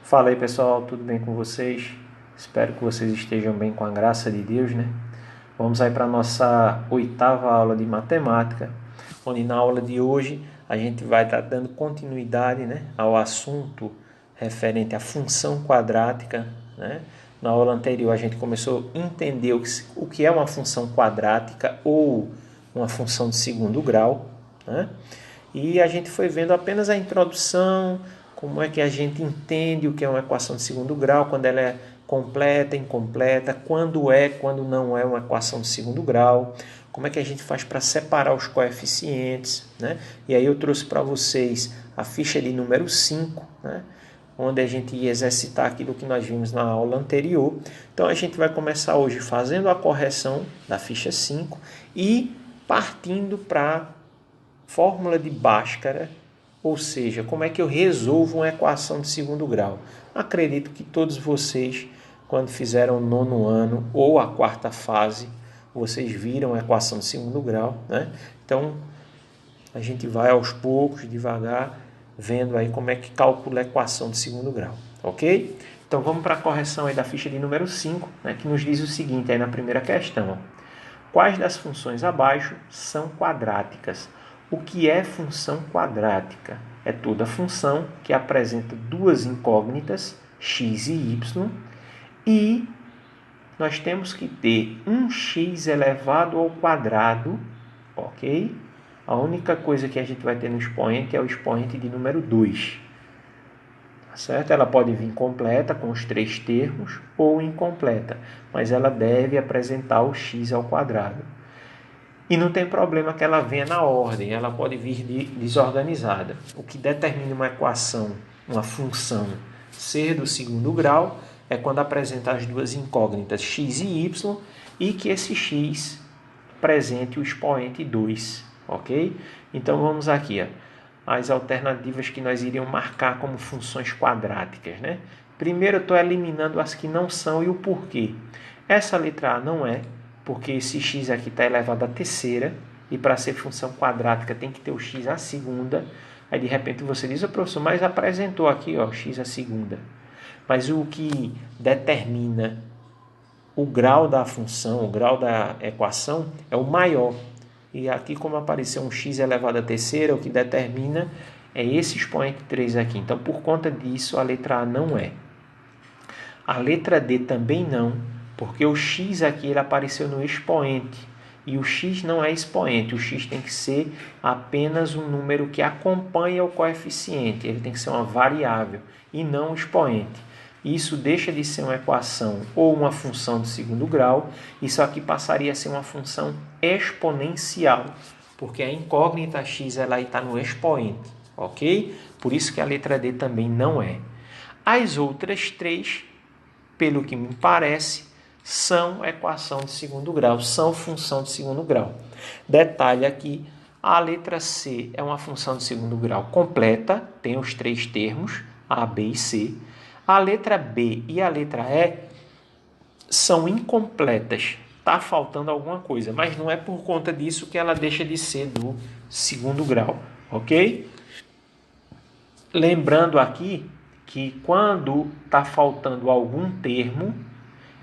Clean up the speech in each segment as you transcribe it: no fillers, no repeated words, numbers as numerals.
Fala aí pessoal, tudo bem com vocês? Espero que vocês estejam bem com a graça de Deus, né? Vamos aí para a nossa 8ª aula de matemática, onde na aula de hoje a gente vai estar dando continuidade, né, ao assunto referente à função quadrática, né? Na aula anterior a gente começou a entender o que é uma função quadrática ou uma função de segundo grau, né? E a gente foi vendo apenas a introdução, como é que a gente entende o que é uma equação de segundo grau, quando ela é completa, incompleta, quando não é uma equação de segundo grau, como é que a gente faz para separar os coeficientes, né? E aí eu trouxe para vocês a ficha de número 5, né? Onde a gente ia exercitar aquilo que nós vimos na aula anterior. Então a gente vai começar hoje fazendo a correção da ficha 5 e partindo para fórmula de Bhaskara, ou seja, como é que eu resolvo uma equação de segundo grau. Acredito que todos vocês, quando fizeram o 9º ano ou a 4ª fase, vocês viram a equação de segundo grau, né? Então, a gente vai aos poucos, devagar, vendo aí como é que calcula a equação de segundo grau, ok? Então, vamos para a correção aí da ficha de número 5, né, que nos diz o seguinte, aí na primeira questão, ó. Quais das funções abaixo são quadráticas? O que é função quadrática? É toda função que apresenta duas incógnitas, x e y, e nós temos que ter um x elevado ao quadrado, ok? A única coisa que a gente vai ter no expoente é o expoente de número 2. Certo? Ela pode vir completa, com os 3 termos, ou incompleta, mas ela deve apresentar o x ao quadrado. E não tem problema que ela venha na ordem, ela pode vir desorganizada. O que determina uma equação, uma função, ser do segundo grau, é quando apresenta as duas incógnitas x e y, e que esse x apresente o expoente 2, ok? Então vamos aqui, ó, as alternativas que nós iríamos marcar como funções quadráticas, né? Primeiro eu estou eliminando as que não são e o porquê. Essa letra A não é, porque esse x aqui está elevado à terceira, e para ser função quadrática tem que ter o x à segunda. Aí de repente você diz, professor, mas apresentou aqui, ó, x à segunda. Mas o que determina o grau da função, o grau da equação, é o maior. E aqui, como apareceu um x elevado à terceira, o que determina é esse expoente 3 aqui. Então, por conta disso, a letra A não é. A letra D também não, porque o x aqui ele apareceu no expoente. E o x não é expoente, o x tem que ser apenas um número que acompanha o coeficiente. Ele tem que ser uma variável e não um expoente. Isso deixa de ser uma equação ou uma função de segundo grau. Isso aqui passaria a ser uma função exponencial, porque a incógnita x ela está no expoente, ok? Por isso que a letra D também não é. As outras 3, pelo que me parece, são equação de segundo grau, são função de segundo grau. Detalhe aqui, a letra C é uma função de segundo grau completa, tem os 3 termos, A, B e C. A letra B e a letra E são incompletas, está faltando alguma coisa, mas não é por conta disso que ela deixa de ser do segundo grau, ok? Lembrando aqui que quando está faltando algum termo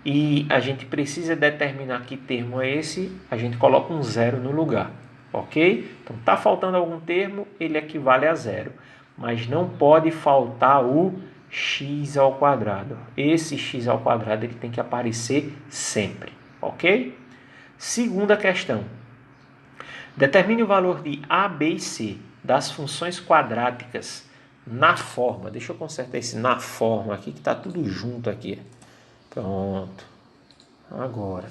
e a gente precisa determinar que termo é esse, a gente coloca um 0 no lugar, ok? Então, está faltando algum termo, ele equivale a 0, mas não pode faltar o x ao quadrado. Esse x ao quadrado ele tem que aparecer sempre, ok? Segunda questão. Determine o valor de A, B e C das funções quadráticas na forma. Deixa eu consertar esse na forma aqui, que está tudo junto aqui. Pronto. Agora,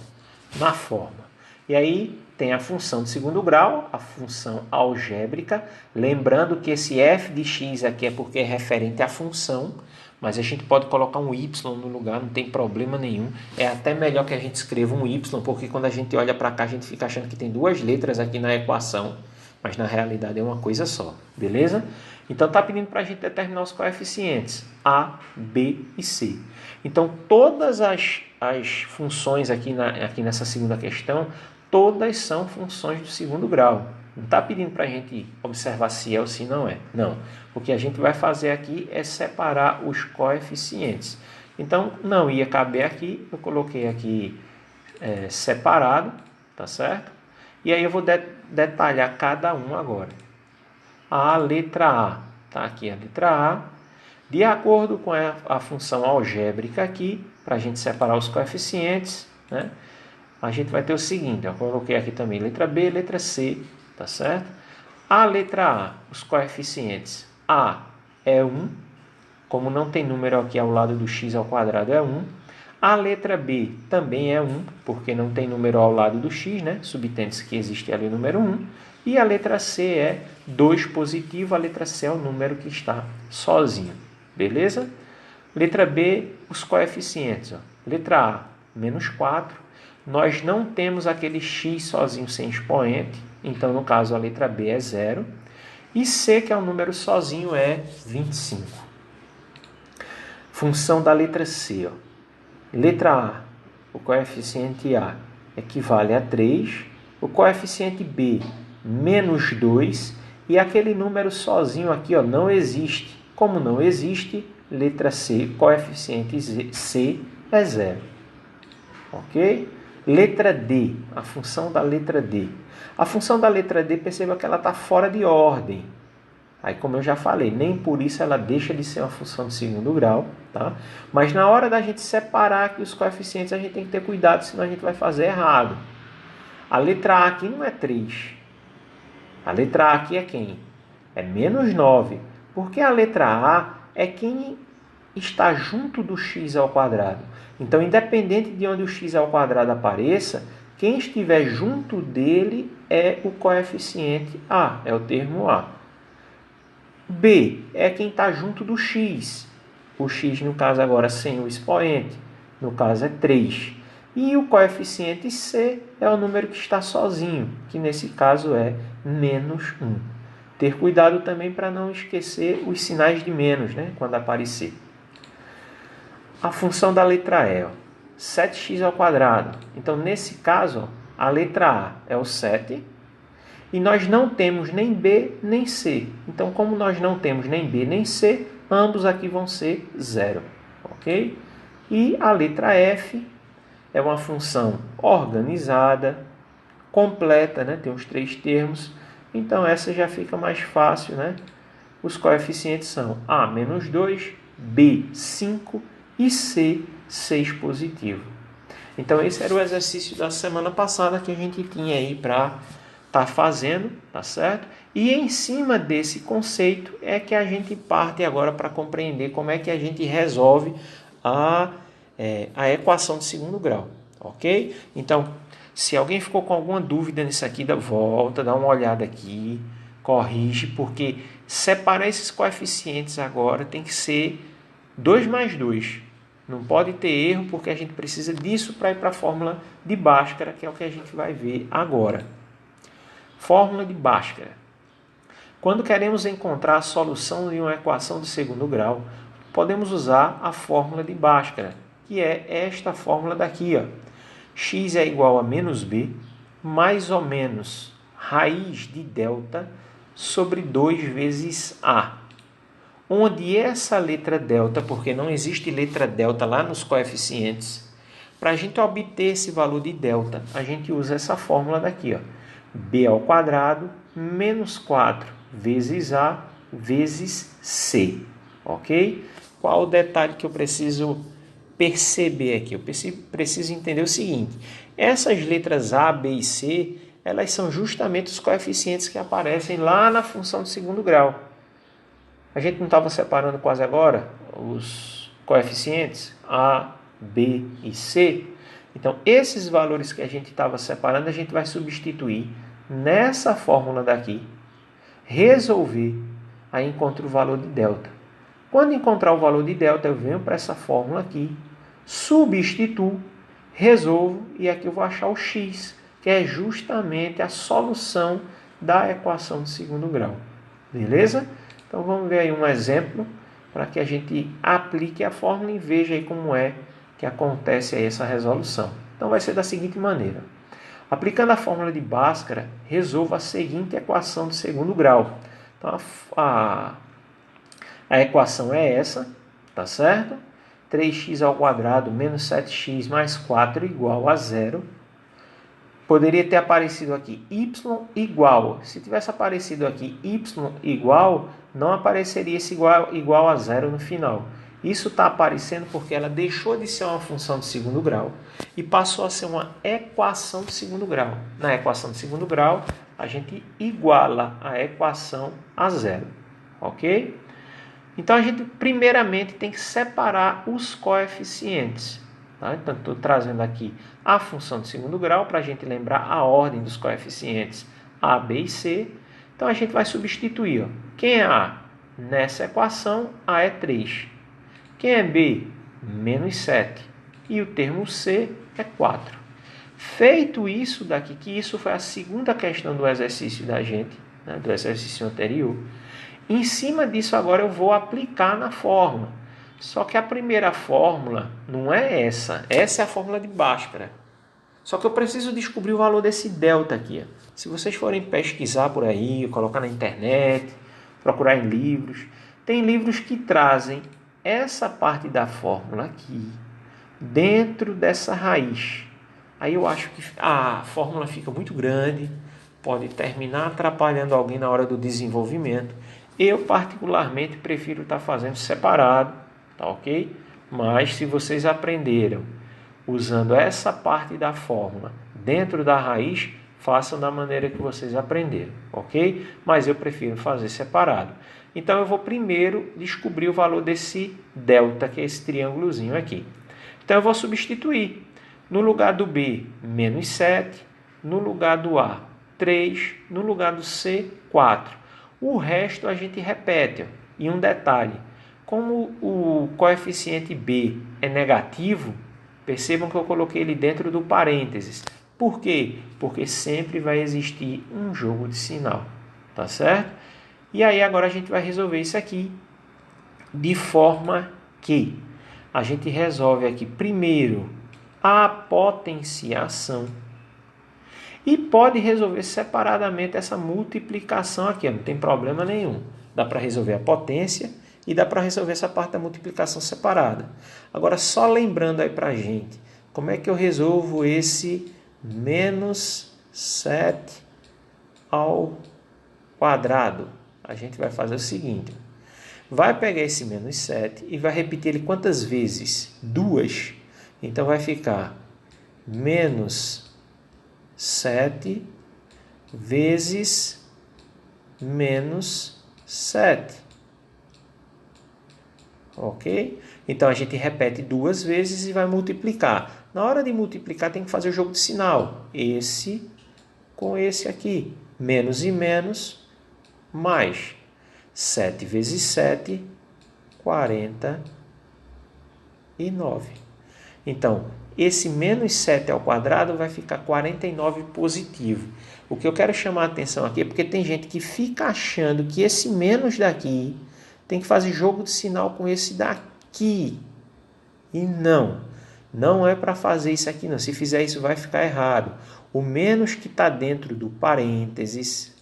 na forma. E aí tem a função de segundo grau, a função algébrica. Lembrando que esse f de x aqui é porque é referente à função, mas a gente pode colocar um y no lugar, não tem problema nenhum. É até melhor que a gente escreva um y, porque quando a gente olha para cá, a gente fica achando que tem 2 letras aqui na equação, mas na realidade é uma coisa só, beleza? Então está pedindo para a gente determinar os coeficientes A, B e C. Então todas as funções aqui nessa segunda questão, todas são funções do segundo grau. Não está pedindo para a gente observar se é ou se não é. Não. O que a gente vai fazer aqui é separar os coeficientes. Então, não ia caber aqui. Eu coloquei aqui separado, tá certo? E aí eu vou detalhar cada um agora. A letra A. Tá aqui a letra A. De acordo com a função algébrica aqui, para a gente separar os coeficientes, né? A gente vai ter o seguinte, eu coloquei aqui também letra B, letra C, tá certo? A letra A, os coeficientes. A é 1, como não tem número aqui ao lado do x ao quadrado, é 1. A letra B também é 1, porque não tem número ao lado do x, né? Subtende-se que existe ali o número 1. E a letra C é 2 positivo, a letra C é o número que está sozinho, beleza? Letra B, os coeficientes. Ó. Letra A, menos 4. Nós não temos aquele x sozinho sem expoente, então no caso a letra B é 0. E C, que é um número sozinho, é 25. Função da letra C. Ó. Letra A, o coeficiente A equivale a 3. O coeficiente B, menos 2. E aquele número sozinho aqui ó, não existe. Como não existe, letra C, coeficiente C é 0. Ok? Letra D, a função da letra D. A função da letra D, perceba que ela está fora de ordem. Aí, como eu já falei, nem por isso ela deixa de ser uma função de segundo grau. Tá? Mas na hora da gente separar aqui os coeficientes, a gente tem que ter cuidado, senão a gente vai fazer errado. A letra A aqui não é 3. A letra A aqui é quem? É menos 9. Porque a letra A é quem está junto do x ao quadrado. Então, independente de onde o x ao quadrado apareça, quem estiver junto dele é o coeficiente A, é o termo A. B é quem está junto do x. O x, no caso, agora sem o expoente. No caso, é 3. E o coeficiente C é o número que está sozinho, que nesse caso é menos 1. Ter cuidado também para não esquecer os sinais de menos, né, quando aparecer. A função da letra E, ó, 7x ao quadrado. Então, nesse caso, ó, a letra A é o 7 e nós não temos nem B nem C. Então, como nós não temos nem B nem C, ambos aqui vão ser 0. Ok? E a letra F é uma função organizada, completa, né? Tem os 3 termos. Então, essa já fica mais fácil, né? Os coeficientes são A, menos 2, B, 5 e C, 6 positivo. Então, esse era o exercício da semana passada que a gente tinha aí para estar fazendo, tá certo? E em cima desse conceito é que a gente parte agora para compreender como é que a gente resolve a equação de segundo grau, ok? Então, se alguém ficou com alguma dúvida nisso aqui, volta, dá uma olhada aqui, corrige, porque separar esses coeficientes agora tem que ser 2 mais 2. Não pode ter erro, porque a gente precisa disso para ir para a fórmula de Bhaskara, que é o que a gente vai ver agora. Fórmula de Bhaskara. Quando queremos encontrar a solução de uma equação de segundo grau, podemos usar a fórmula de Bhaskara, que é esta fórmula daqui, ó. X é igual a menos b, mais ou menos raiz de delta sobre 2 vezes a. Onde essa letra delta, porque não existe letra delta lá nos coeficientes, para a gente obter esse valor de delta, a gente usa essa fórmula daqui, ó. B ao quadrado menos 4 vezes a vezes c, ok? Qual o detalhe que eu preciso perceber aqui? Eu preciso entender o seguinte: essas letras A, B e C, elas são justamente os coeficientes que aparecem lá na função de segundo grau. A gente não estava separando quase agora os coeficientes A, B e C? Então, esses valores que a gente estava separando, a gente vai substituir nessa fórmula daqui, resolver, aí encontro o valor de delta. Quando encontrar o valor de delta, eu venho para essa fórmula aqui, substituo, resolvo, e aqui eu vou achar o x, que é justamente a solução da equação de segundo grau. Beleza? Então, vamos ver aí um exemplo para que a gente aplique a fórmula e veja aí como é que acontece aí essa resolução. Então, vai ser da seguinte maneira. Aplicando a fórmula de Bhaskara, resolva a seguinte equação de segundo grau. Então, a equação é essa, tá certo? 3x ao quadrado menos 7x mais 4 igual a 0. Poderia ter aparecido aqui y igual. Se tivesse aparecido aqui y igual, não apareceria esse igual a 0 no final. Isso está aparecendo porque ela deixou de ser uma função de segundo grau e passou a ser uma equação de segundo grau. Na equação de segundo grau, a gente iguala a equação a 0. Ok? Então, a gente primeiramente tem que separar os coeficientes. Tá? Então, estou trazendo aqui a função de segundo grau para a gente lembrar a ordem dos coeficientes A, B e C. Então, a gente vai substituir. Ó. Quem é A? Nessa equação, A é 3. Quem é B? Menos 7. E o termo C é 4. Feito isso daqui, que isso foi a segunda questão do exercício da gente, né, do exercício anterior. Em cima disso, agora eu vou aplicar na fórmula. Só que a primeira fórmula não é essa. Essa é a fórmula de Bhaskara. Só que eu preciso descobrir o valor desse delta aqui. Ó. Se vocês forem pesquisar por aí, colocar na internet, procurar em livros, tem livros que trazem essa parte da fórmula aqui dentro dessa raiz. Aí eu acho que a fórmula fica muito grande, pode terminar atrapalhando alguém na hora do desenvolvimento. Eu, particularmente, prefiro estar fazendo separado, tá ok? Mas, se vocês aprenderam usando essa parte da fórmula dentro da raiz, façam da maneira que vocês aprenderam, ok? Mas eu prefiro fazer separado. Então, eu vou primeiro descobrir o valor desse delta, que é esse triângulozinho aqui. Então, eu vou substituir. No lugar do B, menos 7. No lugar do A, 3. No lugar do C, 4. O resto a gente repete. Ó. E um detalhe, como o coeficiente B é negativo, percebam que eu coloquei ele dentro do parênteses. Por quê? Porque sempre vai existir um jogo de sinal. Tá certo? E aí agora a gente vai resolver isso aqui de forma que a gente resolve aqui primeiro a potenciação. E pode resolver separadamente essa multiplicação aqui, não tem problema nenhum. Dá para resolver a potência e dá para resolver essa parte da multiplicação separada. Agora, só lembrando aí para a gente, como é que eu resolvo esse menos 7 ao quadrado? A gente vai fazer o seguinte, vai pegar esse menos 7 e vai repetir ele quantas vezes? 2. Então, vai ficar menos 7 vezes menos 7. Ok? Então, a gente repete 2 vezes e vai multiplicar. Na hora de multiplicar, tem que fazer o jogo de sinal. Esse com esse aqui. Menos e menos, mais. 7 vezes 7, 49. Então, esse menos 7 ao quadrado vai ficar 49 positivo. O que eu quero chamar a atenção aqui é porque tem gente que fica achando que esse menos daqui tem que fazer jogo de sinal com esse daqui. E não é para fazer isso aqui não. Se fizer isso vai ficar errado. O menos que está dentro do parênteses,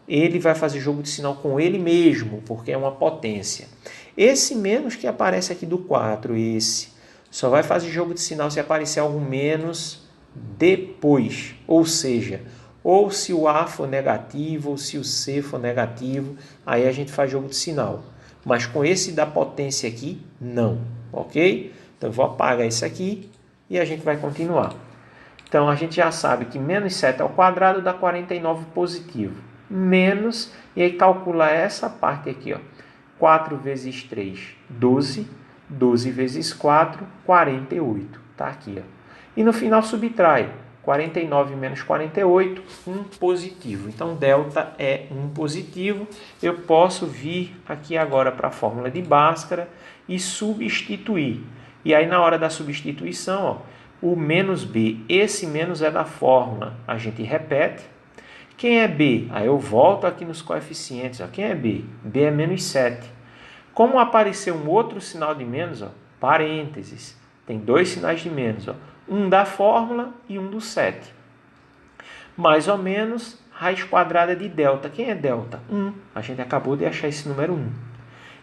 ele vai fazer jogo de sinal com ele mesmo, porque é uma potência. Esse menos que aparece aqui do 4, esse, só vai fazer jogo de sinal se aparecer algum menos depois. Ou seja, ou se o A for negativo, ou se o C for negativo, aí a gente faz jogo de sinal. Mas com esse da potência aqui, não. Ok? Então, eu vou apagar isso aqui e a gente vai continuar. Então, a gente já sabe que menos 7 ao quadrado dá 49 positivo. Menos, e aí calcula essa parte aqui, ó. 4 vezes 3, 12. 12 vezes 4, 48. Tá aqui, ó. E no final subtrai. 49 menos 48, 1 positivo. Então, delta é 1 positivo. Eu posso vir aqui agora para a fórmula de Bhaskara e substituir. E aí, na hora da substituição, ó, o menos B, esse menos é da fórmula. A gente repete. Quem é B? Aí eu volto aqui nos coeficientes. Ó. Quem é B? B é menos 7. Como apareceu um outro sinal de menos, ó, parênteses. Tem 2 sinais de menos. Ó. Um da fórmula e um do 7. Mais ou menos, raiz quadrada de delta. Quem é delta? 1. A gente acabou de achar esse número 1.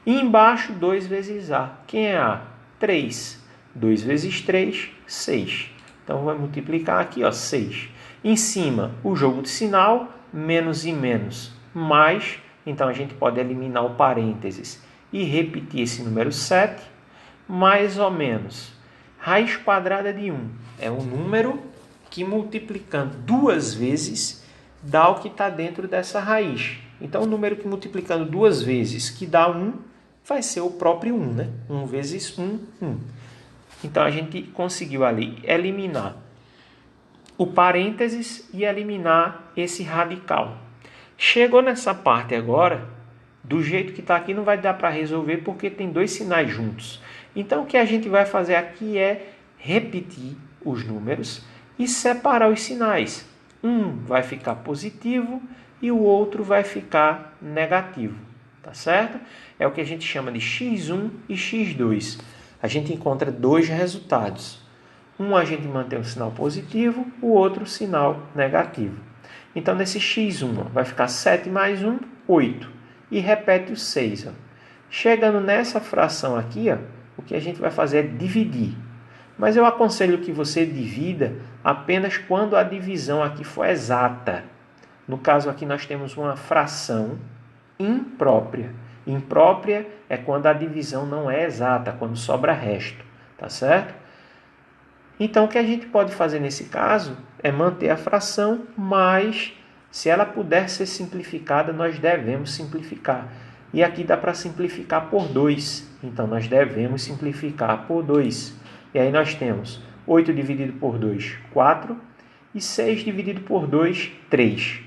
E embaixo, 2 vezes A. Quem é A? 3. 2 vezes 3, 6. Então, vai multiplicar aqui, 6. Em cima, o jogo de sinal, menos e menos, mais. Então, a gente pode eliminar o parênteses e repetir esse número 7. Mais ou menos. Raiz quadrada de 1 é um número que, multiplicando 2 vezes, dá o que está dentro dessa raiz. Então, o número que multiplicando 2 vezes, que dá 1, vai ser o próprio 1, né? 1 vezes 1, 1. Então, a gente conseguiu ali eliminar o parênteses e eliminar esse radical. Chegou nessa parte agora, do jeito que está aqui, não vai dar para resolver porque tem 2 sinais juntos. Então, o que a gente vai fazer aqui é repetir os números e separar os sinais. Um vai ficar positivo e o outro vai ficar negativo. Tá certo? É o que a gente chama de x1 e x2. A gente encontra 2 resultados. Um a gente mantém o sinal positivo, o outro o sinal negativo. Então, nesse x1 vai ficar 7 mais 1, 8. E repete o 6. Chegando nessa fração aqui, o que a gente vai fazer é dividir. Mas eu aconselho que você divida apenas quando a divisão aqui for exata. No caso aqui nós temos uma fração imprópria. Imprópria é quando a divisão não é exata, quando sobra resto, tá certo? Então, o que a gente pode fazer nesse caso é manter a fração, mas se ela puder ser simplificada, nós devemos simplificar. E aqui dá para simplificar por 2, então nós devemos simplificar por 2. E aí nós temos 8 dividido por 2, 4, e 6 dividido por 2, 3.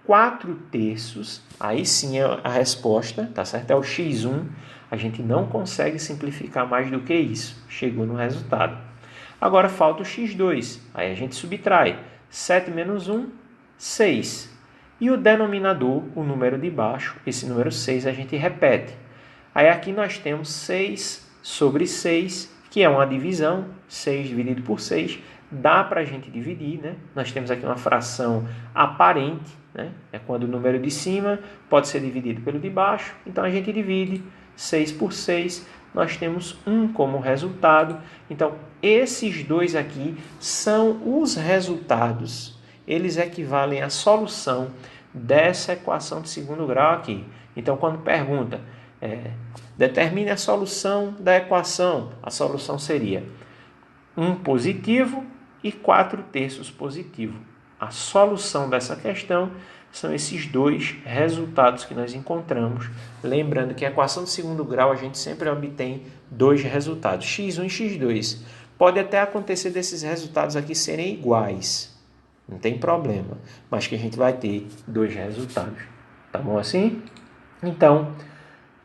4 terços, aí sim é a resposta, tá certo? É o x1, a gente não consegue simplificar mais do que isso, chegou no resultado. Agora falta o x2, aí a gente subtrai, 7 menos 1, 6. E o denominador, o número de baixo, esse número 6 a gente repete. Aí aqui nós temos 6 sobre 6, que é uma divisão, 6 dividido por 6, dá para a gente dividir, né? Nós temos aqui uma fração aparente, né? É quando o número de cima pode ser dividido pelo de baixo, então a gente divide 6 por 6, nós temos 1 como resultado. Então, esses dois aqui são os resultados, eles equivalem à solução dessa equação de segundo grau aqui. Então, quando pergunta, determine a solução da equação, a solução seria 1 positivo e 4 terços positivo. A solução dessa questão são esses dois resultados que nós encontramos. Lembrando que a equação de segundo grau a gente sempre obtém 2 resultados, x1 e x2. Pode até acontecer desses resultados aqui serem iguais, não tem problema, mas que a gente vai ter 2 resultados. Tá bom assim? Então,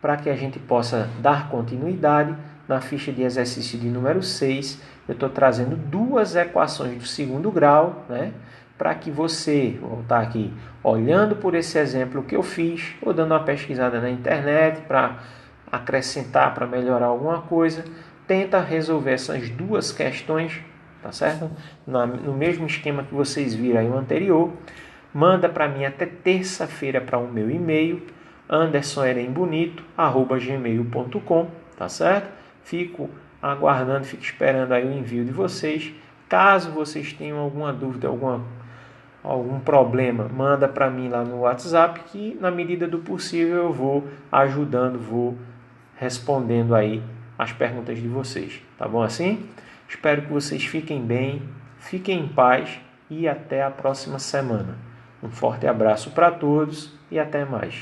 para que a gente possa dar continuidade, na ficha de exercício de número 6, eu estou trazendo 2 equações do segundo grau, né? Para que você, vou estar aqui olhando por esse exemplo que eu fiz, ou dando uma pesquisada na internet para acrescentar, para melhorar alguma coisa, tenta resolver essas 2 questões, tá certo? No mesmo esquema que vocês viram aí no anterior, manda para mim até terça-feira para o meu e-mail, andersonerembonito@gmail.com, tá certo? Fico aguardando, fico esperando aí o envio de vocês. Caso vocês tenham alguma dúvida, algum problema, manda para mim lá no WhatsApp, que na medida do possível eu vou ajudando, vou respondendo aí as perguntas de vocês. Tá bom assim? Espero que vocês fiquem bem, fiquem em paz e até a próxima semana. Um forte abraço para todos e até mais.